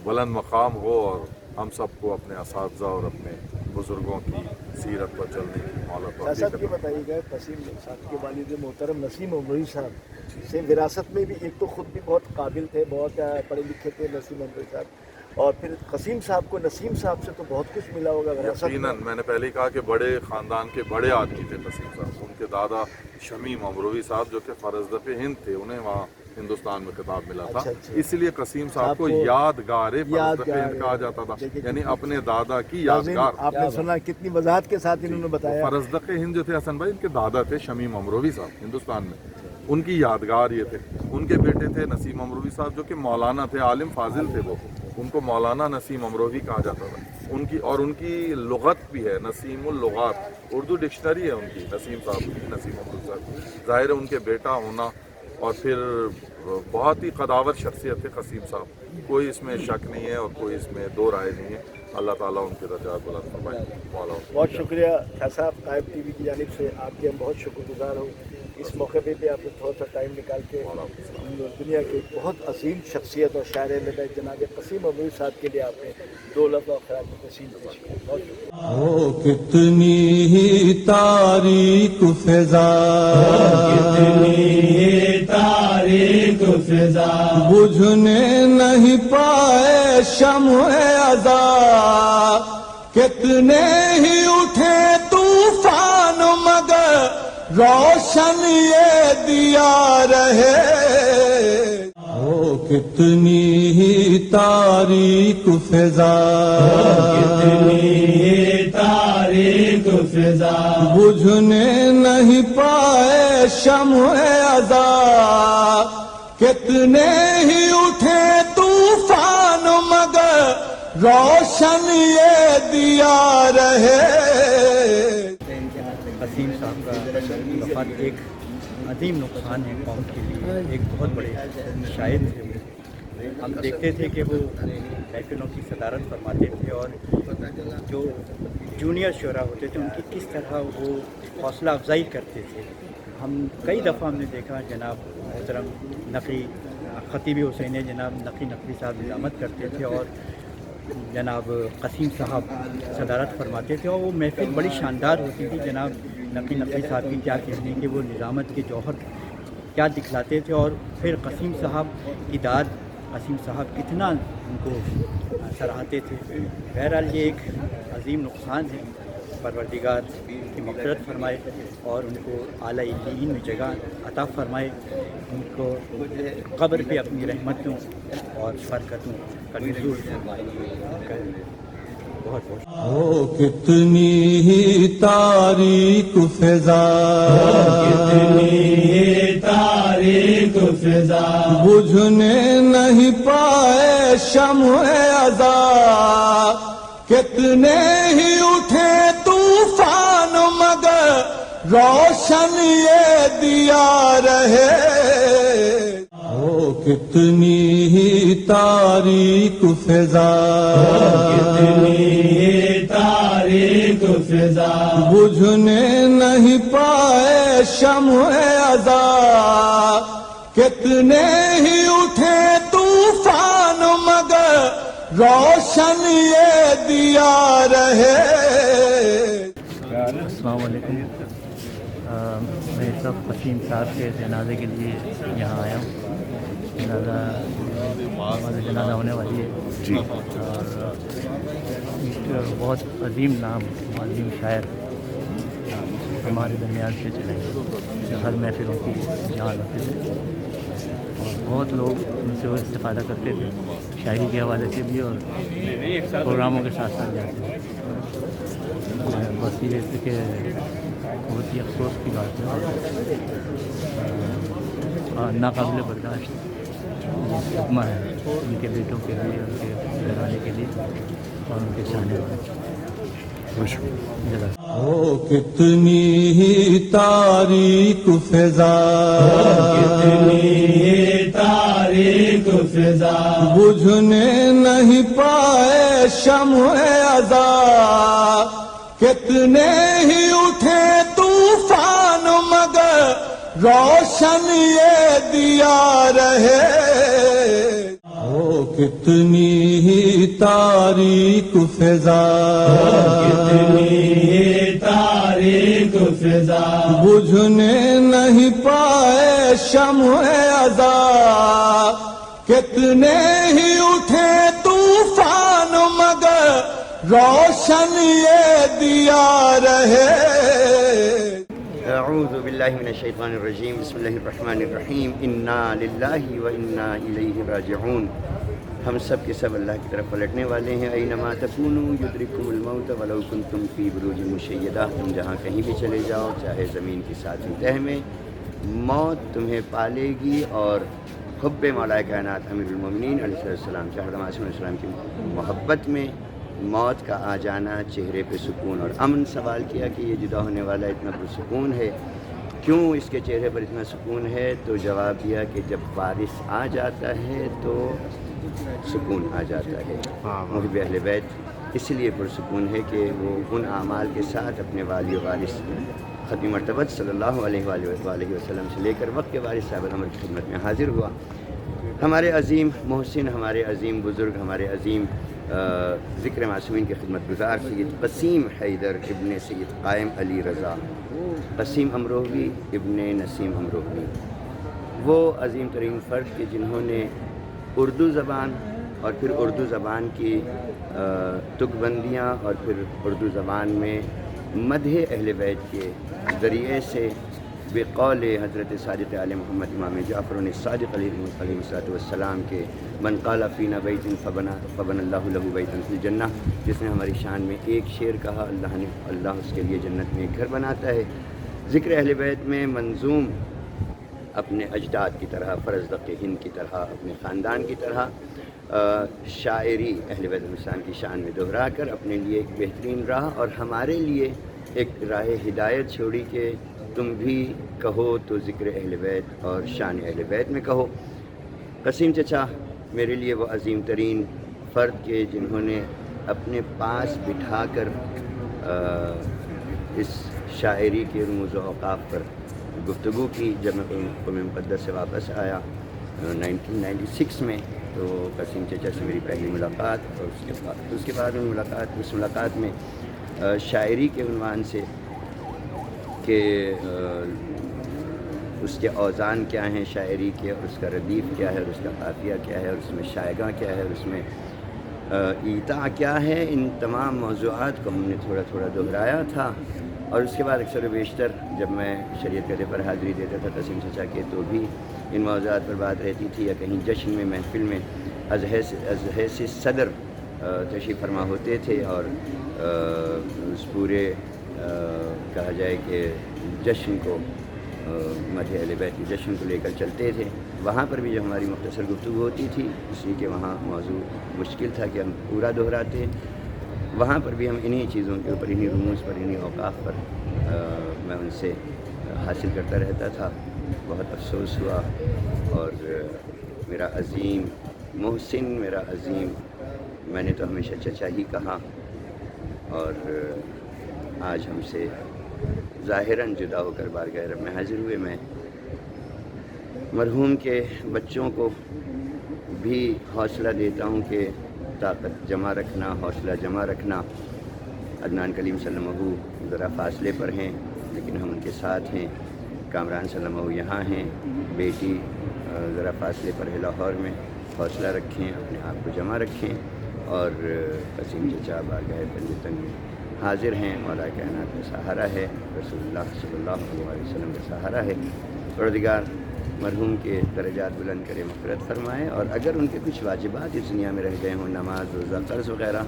بلند مقام ہو، اور ہم سب کو اپنے اساتذہ اور اپنے بزرگوں کی سیرت پر چلنے کی مولا توفیق عطا. بتائیے گا قسیم صاحب کے والد محترم نسیم امروہی صاحب سے وراثت میں بھی ایک تو خود بھی بہت قابل تھے، بہت پڑھے لکھے تھے نسیم امروہی صاحب، اور پھر قسیم صاحب کو نسیم صاحب سے تو بہت کچھ ملا ہوگا. یقیناً میں نے پہلے کہا کہ بڑے خاندان کے بڑے آدمی تھے قسیم صاحب. ان کے دادا شمیم امروہی صاحب جو کہ فرزدق ہند تھے، انہیں وہاں ہندوستان میں خطاب ملا تھا، اس لیے قسیم صاحب کو یادگار فرزدق ہند کہا جاتا تھا، یعنی اپنے دادا کی یادگار. آپ نے سنا کتنی وضاحت کے ساتھ انہوں نے بتایا. فرزدق ہند جو تھے حسن بھائی، ان کے دادا تھے شمیم امروہی صاحب ہندوستان میں، ان کی یادگار یہ تھے. ان کے بیٹے تھے نسیم امروہی صاحب جو کہ مولانا تھے، عالم فاضل تھے، وہ ان کو مولانا نسیم امروہی کہا جاتا تھا. ان کی لغت بھی ہے نسیم اللغات، اردو ڈکشنری ہے ان کی، نسیم صاحب کی، نسیم امروہی صاحب. ظاہر ہے ان کے بیٹا ہونا، اور پھر بہت ہی قداور شخصیت تھے قسیم صاحب، کوئی اس میں شک نہیں ہے اور کوئی اس میں دو رائے نہیں ہے. اللہ تعالیٰ ان کے درجات بلند فرمائے. بہت شکریہ شاہ صاحب، قائم ٹی وی کی جانب سے آپ کے ہم بہت شکر گزار ہوں. اس موقع پہ بھی آپ نے تھوڑا سا ٹائم نکال کے دنیا کی بہت عظیم شخصیت اور شاعر اہل بیت جناب قسیم امروہی صاحب کے لیے آپ نے 2 لفظ اور خراج تحسین پیش کیا. بہت شکریہ. او کتنی ہی تاریک فضا، کتنی تاریک فضا بجھنے نہیں پائے شمع ازا کتنے ہی اٹھے طوفان مگر روشن یہ دیا رہے. او کتنی ہی تاریک فضا، کتنی تاریک فضا بجھنے نہیں پائے شمع ازا کتنے ہی اٹھے طوفان مگر روشن یہ دیا رہے. قسیم صاحب کا وفات ایک عظیم نقصان ہے قوم کے لیے. ایک بہت بڑے شاعر تھے وہ. ہم دیکھتے تھے کہ وہ محفلوں کی صدارت فرماتے تھے، اور جو جونیئر شعراء ہوتے تھے ان کی کس طرح وہ حوصلہ افزائی کرتے تھے. ہم کئی دفعہ ہم نے دیکھا جناب محترم نقی خطیب حسین جناب نقوی صاحب نظامت کرتے تھے، اور جناب قسیم صاحب صدارت فرماتے تھے، اور وہ محفل بڑی شاندار ہوتی تھی. جناب نقوی صاحب کی کیا کہنے کہ وہ نظامت کے جوہر کیا دکھلاتے تھے. اور پھر قسیم صاحب کی داد، قسیم صاحب کتنا ان کو سراہتے تھے. بہرحال یہ ایک عظیم نقصان ہے. परवरदिगार की मग़फ़िरत फरमाए और उनको आला इल्लीन में जगह अता फरमाए, उनको क़ब्र पे अपनी रहमतों और बरकतों का नुज़ूल फरमाए। बहुत बहुत ओ कितनी ही तारीक फिजा, कितनी तारीक फिजा, बुझने नहीं पाए शम्ह अज़ा, कितने ही उठे तूफान मगर रोशन ये दिया रहे। ओ कितनी ही तारीक फिजा, कितनी तारीक फिजा, बुझने नहीं पाए शम्ह अज़ा, कितने ही उठे तूफान मगर रोशन ये दिया रहे। अस्सलाम वालेकुम। मैं इस वक्त वसीम साहब के जनाजे के लिए यहाँ आया हूँ। जनाजा होने वाली है जी। और एक बहुत अजीम नाम, अजीम शायर हमारे दरमियान से चले, हर महफिलों की जान होते थे और बहुत लोग उनसे वो इस्तेफ़ादा करते थे, शायरी के हवाले से भी और प्रोग्रामों के साथ साथ जाते थे। बस ये कि बहुत ही अफसोस की बात है और नाकाबिल बर्दाश्त सदमा है उनके बेटों के लिए, उनके घराने के लिए और उनके चाहने वाले। ओ कितनी ही तारीक फिजा, कितनी तारीक फिजा, बुझने नहीं पाए शम्ह अज़ा, कितने ही उठे तूफान मगर रोशन ये दिया रहे। ओ कितनी ही तारीक फिजा, कितनी तारीक फिजा, बुझने नहीं पाए शम्ह अज़ा, कितने ही उठे तूफान मगर रोशन ये दिया रहे। अऊज़ु बिल्लाहि मिनश शैतानिर रजीम, बिस्मिल्लाहिर रहमानिर रहीम, इन्ना लिल्लाहि व इन्ना इलैहि राजिऊन। हम सब के सब अल्लाह की तरफ पलटने वाले हैं। ऐनमा तकूनू युद्रिकुमुल मौत वलौ कुंतुम फी बुरूजिन मुशय्यदा, तुम जहाँ कहीं भी चले जाओ, चाहे ज़मीन की सातवीं तह में, मौत तुम्हें पालेगी। और हुब्बे मौलाए कायनात अमीरुल मोमिनीन अलैहिस्सलाम की मोहब्बत में मौत का आ जाना, चेहरे पे सुकून और अमन। सवाल किया कि ये जुदा होने वाला इतना पुरसुकून है, क्यों इसके चेहरे पर इतना सुकून है? तो जवाब दिया कि जब बारिश आ जाता है तो सुकून आ जाता है। मुहिब अहले बैत इसलिए पुरसुकून है कि वो उन आमाल के साथ अपने वाली वारिस ख़त्म मरतबत सल्लल्लाहु अलैहि वसल्लम से लेकर वक्त के वारिस साहिब अमर की खिदमत में हाजिर हुआ। हमारे अजीम मोहसिन, हमारे अजीम बुज़ुर्ग, हमारे अजीम ज़िक्र मासूमीन के खिदमत गुज़ार सैयद क़सीम हैदर इब्ने सैयद क़ाइम अली रज़ा क़सीम अमरोही इब्ने नसीम अमरोही, वो अजीम तरीन फ़र्द के जिन्होंने उर्दू ज़बान और फिर उर्दू ज़बान की तुकबंदियाँ और फिर उर्दू ज़बान में मदह अहले बैत के ज़रिए से बेक़ौल हज़रत सादिक़ आले मोहम्मद इमाम जाफ़र सादिक़ अलैहिस्सलाम के मन क़ाल फ़ीना बैतन फ़बनल्लाहु लहु बैतन फ़िल जन्नह, जिसने हमारी शान में एक शेर कहा, अल्लाह उसके लिए जन्नत में एक घर बनाता है। ज़िक्र अहले बैत में मंजूम अपने अजदाद की तरह, फ़रज़दक़ हिंद की तरह, अपने ख़ानदान की तरह शायरी अहले बैत इस्लाम की शान में दोहरा कर अपने लिए एक बेहतरीन राह और हमारे लिए एक राह हिदायत छोड़ी कि तुम भी कहो तो ज़िक्र अहले बैत और शान अहले बैत में कहो। क़सीम चचा मेरे लिए वो अजीम तरीन फ़र्द के जिन्होंने अपने पास बिठा कर इस शायरी के रमूज़ व औक़ाफ़ पर गुफ्तगू की। जब मैं क़ौम मुक़द्दस से वापस आया 1996 में, तो क़सीम चचा से मेरी पहली मुलाकात और उसके बाद उस मुलाकात में शायरी के उन्वान से कि उसके औज़ान क्या हैं शायरी के, और उसका रदीफ़ क्या है, और उसका काफ़िया क्या है, और उसमें शायगा क्या है, और उसमें ایتا کیا ہے، ان تمام موضوعات کو ہم نے تھوڑا تھوڑا دہرایا تھا، اور اس کے بعد اکثر و بیشتر جب میں شریعت کدے پر حاضری دیتا تھا قسیم چچا کے، تو بھی ان موضوعات پر بات رہتی تھی، یا کہیں جشن میں محفل میں از حیث صدر تشریف فرما ہوتے تھے، اور اس پورے کہا جائے کہ جشن کو مدح اہل بیت کے جشن کو لے کر چلتے تھے۔ وہاں پر بھی جو ہماری مختصر گفتگو ہوتی تھی، اس لیے کہ وہاں موضوع مشکل تھا کہ ہم پورا دہراتے، وہاں پر بھی ہم انہی چیزوں کے اوپر، انہی رموز پر، انہی اوقاف پر میں ان سے حاصل کرتا رہتا تھا۔ بہت افسوس ہوا، اور میرا عظیم محسن، میرا عظیم، میں نے تو ہمیشہ چچا ہی کہا، اور آج ہم سے ظاہراً جدا ہو کر بارگاہ رب میں حاضر ہوئے۔ میں مرحوم کے بچوں کو بھی حوصلہ دیتا ہوں کہ طاقت جمع رکھنا، حوصلہ جمع رکھنا۔ عدنان کلیم صلی اللہ علیہ وسلم ذرا فاصلے پر ہیں، لیکن ہم ان کے ساتھ ہیں۔ کامران صلی اللہ علیہ وسلم یہاں ہیں، بیٹی ذرا فاصلے پر ہے لاہور میں۔ حوصلہ رکھیں، اپنے آپ کو جمع رکھیں، اور قسیم چچا بارگاہ پنجتن میں حاضر ہیں۔ مولا کائنات کا سہارا ہے، رسول اللہ صلی اللہ علیہ وسلم کا سہارا ہے۔ پروردگار مرحوم کے درجات بلند کرے، مغفرت فرمائے، اور اگر ان کے کچھ واجبات اس دنیا میں رہ گئے ہوں، نماز، روزہ، قرض وغیرہ،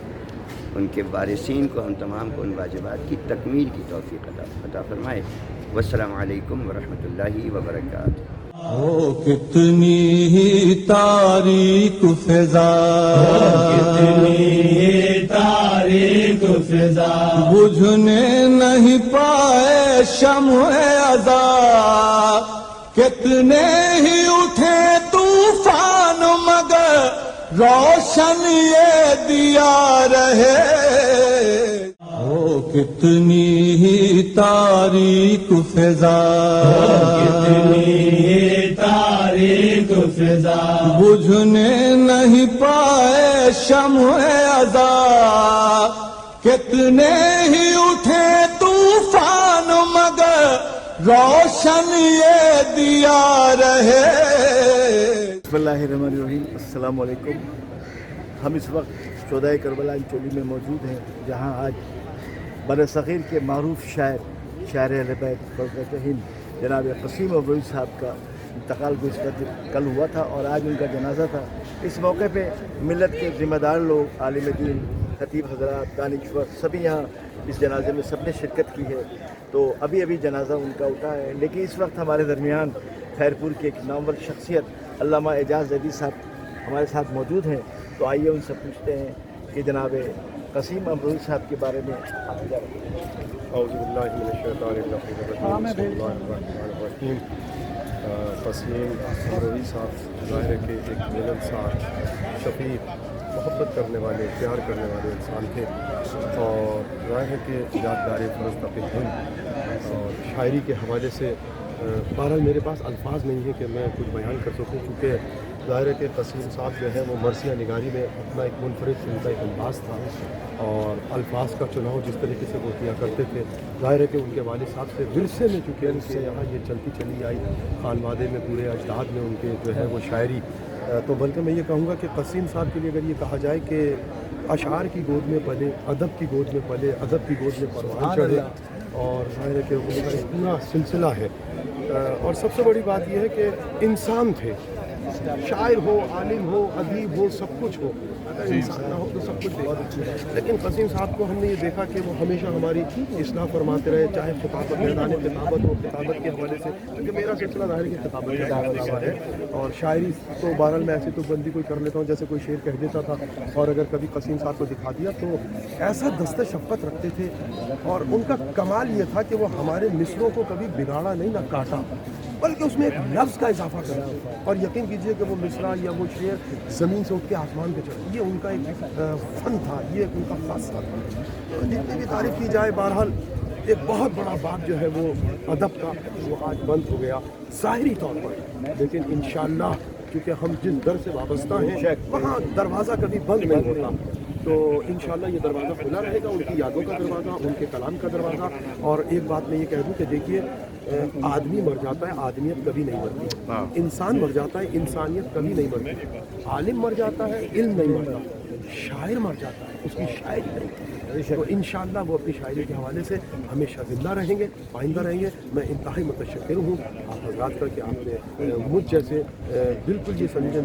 ان کے وارثین کو، ہم تمام کو ان واجبات کی تکمیل کی توفیق عطا فرمائے۔ والسلام علیکم ورحمۃ اللہ وبرکاتہ۔ کتنی ہی تاریک فضا، کتنی تاریک فضا، بجھنے نہیں پائے شمع ازا، کتنے ہی اٹھے طوفان مگر روشن یہ دیا رہے۔ کتنی ہی تاریک فضا، کتنی تاریک فضا، بجھنے نہیں پائے شمع ازا، کتنے ہی اٹھے طوفان مگر روشن یہ دیا رہے۔ بسم اللہ الرحمن الرحیم، السلام علیکم۔ ہم اس وقت شہدائے کربلا چولی میں موجود ہیں، جہاں آج بر صغیر کے معروف شاعر اہل بیت فضلت ہند جناب قسیم امروہی صاحب کا انتقال گزشتہ کل ہوا تھا، اور آج ان کا جنازہ تھا۔ اس موقع پہ ملت کے ذمہ دار لوگ، عالم دین، خطیب حضرات، دانشور، سبھی یہاں اس جنازے میں سب نے شرکت کی ہے۔ تو ابھی جنازہ ان کا اٹھا ہے، لیکن اس وقت ہمارے درمیان خیرپور کے ایک نامور شخصیت علامہ اعجاز علی صاحب ہمارے ساتھ موجود ہیں۔ تو آئیے ان سے پوچھتے ہیں کہ جناب قسیم امروہی صاحب کے بارے میں آپ کیا رہتے ہیں؟ اعوذ باللہ من الشیطان الرجیم، بسم اللہ الرحمن الرحیم۔ قسیم امروہی صاحب ظاہر ہے کہ ایک ملنسار، شفیق، محبت کرنے والے، پیار کرنے والے انسان تھے، اور ظاہر ہے کہ یادگار فضلت ہند اور شاعری کے حوالے سے بہرحال میرے پاس الفاظ نہیں ہے کہ میں کچھ بیان کر سکوں، کیونکہ ظاہر ہے کہ قسیم صاحب جو ہے وہ مرثیہ نگاری میں اپنا ایک منفرد ان کا ایک انداز تھا، اور الفاظ کا چناؤ جس طریقے سے وہ کیا کرتے تھے، ظاہر ہے کہ ان کے والد صاحب سے ورثے میں، چونکہ ان سے یہاں یہ چلتی چلی آئی خانوادے میں، پورے اجداد میں ان کے جو ہے وہ شاعری، تو بلکہ میں یہ کہوں گا کہ قسیم صاحب کے لیے اگر یہ کہا جائے کہ اشعار کی گود میں پلے، ادب کی گود میں پلے، ادب کی گود میں پروان چڑھے، اور ظاہر ہے کہ ان کا ایک پورا سلسلہ ہے۔ اور سب سے بڑی بات یہ ہے کہ انسان تھے، شاعر ہو، عالم ہو، ادیب ہو، سب کچھ ہو، اگر انسان نہ ہو تو سب کچھ دیکھا۔ لیکن قسیم صاحب کو ہم نے یہ دیکھا کہ وہ ہمیشہ ہماری اصلاح فرماتے رہے، چاہے خطابت، میدان خطابت ہو، خطابت کے حوالے سے، کیونکہ میرا سلسلہ ظاہر کی خطابت کا دعویٰ ہے، اور شاعری تو بہرحال میں ایسی تو بندی کوئی کر لیتا ہوں، جیسے کوئی شعر کہہ دیتا تھا، اور اگر کبھی قسیم صاحب کو دکھا دیا تو ایسا دست شفقت رکھتے تھے، اور ان کا کمال یہ تھا کہ وہ ہمارے مصروں کو کبھی بگاڑا نہیں، نہ کاٹا، بلکہ اس میں ایک لفظ کا اضافہ کرا، اور یقین کیجئے کہ وہ مصرع یا وہ شعر زمین سے اٹھ کے آسمان پہ چڑھا، یہ ان کا ایک فن تھا، یہ ان کا خاصہ تھا۔ جتنی بھی تعریف کی جائے، بہرحال ایک بہت بڑا باب جو ہے وہ ادب کا، وہ آج بند ہو گیا ظاہری طور پر، لیکن انشاءاللہ کیونکہ ہم جس در سے وابستہ ہیں وہاں دروازہ کبھی بند نہیں ہوتا، تو انشاءاللہ یہ دروازہ کھلا رہے گا، ان کی یادوں کا دروازہ، ان کے کلام کا دروازہ. اور ایک بات میں یہ کہہ دوں کہ دیکھیے آدمی مر جاتا ہے، آدمیت کبھی نہیں مرتی. انسان مر جاتا ہے، انسانیت کبھی نہیں مرتی. عالم مر جاتا ہے، علم نہیں مرتا. شاعر مر جاتا ہے، اس کی شاعری نہیں. تو انشاءاللہ وہ اپنی شاعری کے حوالے سے ہمیشہ زندہ رہیں گے، آئندہ رہیں گے. میں انتہائی متشکر ہوں آپ حضرات کا کہ آپ نے مجھ جیسے بالکل یہ سمجھے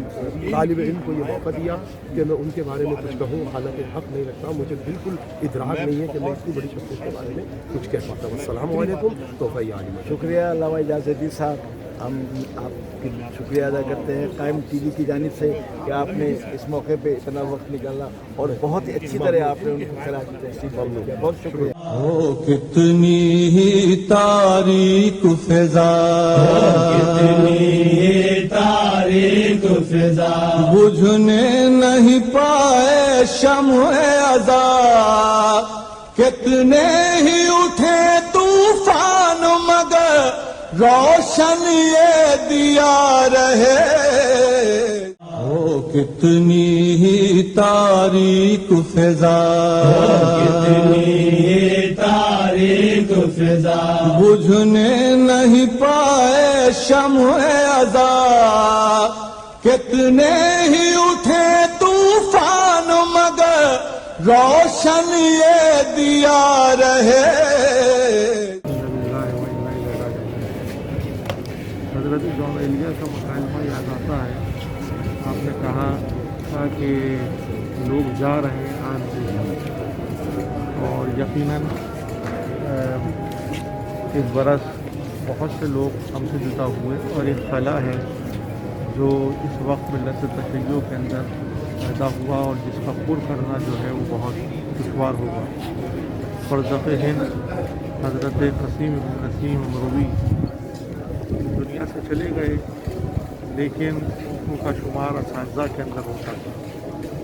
طالب علم کو یہ موقع دیا کہ میں ان کے بارے میں کچھ کہوں. حالانکہ حق نہیں رکھتا، مجھے بالکل ادراک نہیں ہے کہ میں اتنی بڑی شخصیت کے بارے میں کچھ کہہ پاتا ہوں. السلام علیکم. توفیع عالم. شکریہ علامہ اجازت الدین صاحب. ہم آپ کی شکریہ ادا کرتے ہیں قائم ٹی وی کی جانب سے کہ آپ نے اس موقع پہ اتنا وقت نکالا اور بہت ہی اچھی طرح آپ نے ان کو خراج تحسین کیا. بہت شکریہ. او کتنی ہی تاریک فضا، کتنی تاریک فضا، بجھنے نہیں پائے شمع ازا. کتنے ہی اٹھے طوفان مگر روشن یہ دیا رہے. او کتنی ہی تاریک فضا، کتنی تاریک فضا، بجھنے نہیں پائے شمع ازا. کتنے ہی اٹھے طوفان مگر روشن یہ دیا رہے. حضرت جوہریہ کا مکالمہ یاد آتا ہے. آپ نے کہا تھا کہ لوگ جا رہے ہیں آج سے، اور یقیناً اس برس بہت سے لوگ ہم سے جدا ہوئے، اور ایک خلا ہے جو اس وقت ملت تشیع کے اندر پیدا ہوا اور جس کا پر کرنا جو ہے وہ بہت دشوار ہوگا. فرزق ہند حضرت قاسم بن نسیم امروی دنیا سے چلے گئے، لیکن ان کا شمار اساتذہ کے اندر ہوتا تھا.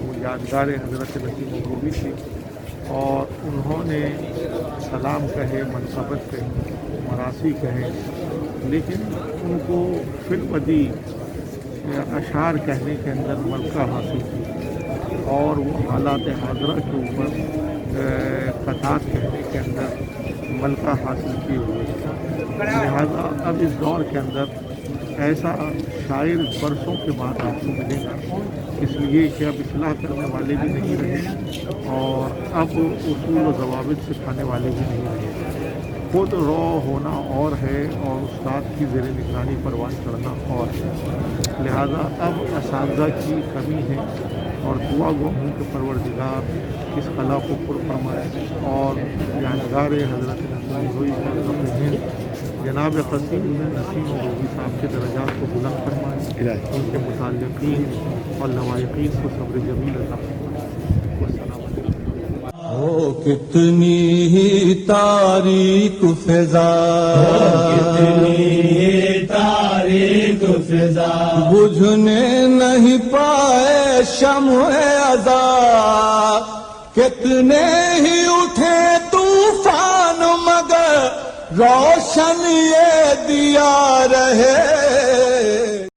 وہ یادگار حضرت نسیم امروی تھی، اور انہوں نے سلام کہے، منقبت کہے، مراسی کہے، لیکن ان کو فی البدی اشعار کہنے کے اندر ملکہ حاصل کی، اور وہ حالات حاضرہ کے اوپر قطعات کہنے کے اندر ملکہ حاصل کیے ہوئے. لہذا اب اس دور کے اندر ایسا شاعر برسوں کے بعد آپ کو ملے گا، اس لیے کہ اب اصلاح کرنے والے بھی نہیں رہے اور اب اصول و ضوابط سکھانے والے بھی نہیں رہے. خود رو ہونا اور ہے اور استاد کی زیر نگرانی پروان چڑھنا اور ہے. لہذا اب اساتذہ کی کمی ہے، اور دعا گو ہوں کہ پروردگار اس خلا کو پر فرمائے اور یادگار حضرت نسیم امروی جناب قاسم بن نسیم امروی صاحب کے درجات کو بلند فرمائے، ان کے متعلقین اور لوائقین کو صبر جمیل عطا فرمائے. والسلام علیکم. او کتنی ہی تاریک فضا، کتنی تاریک فضا، بجھنے نہیں پائے شمع ازا. کتنے ہی اٹھے طوفان مگر روشن یہ دیا رہے.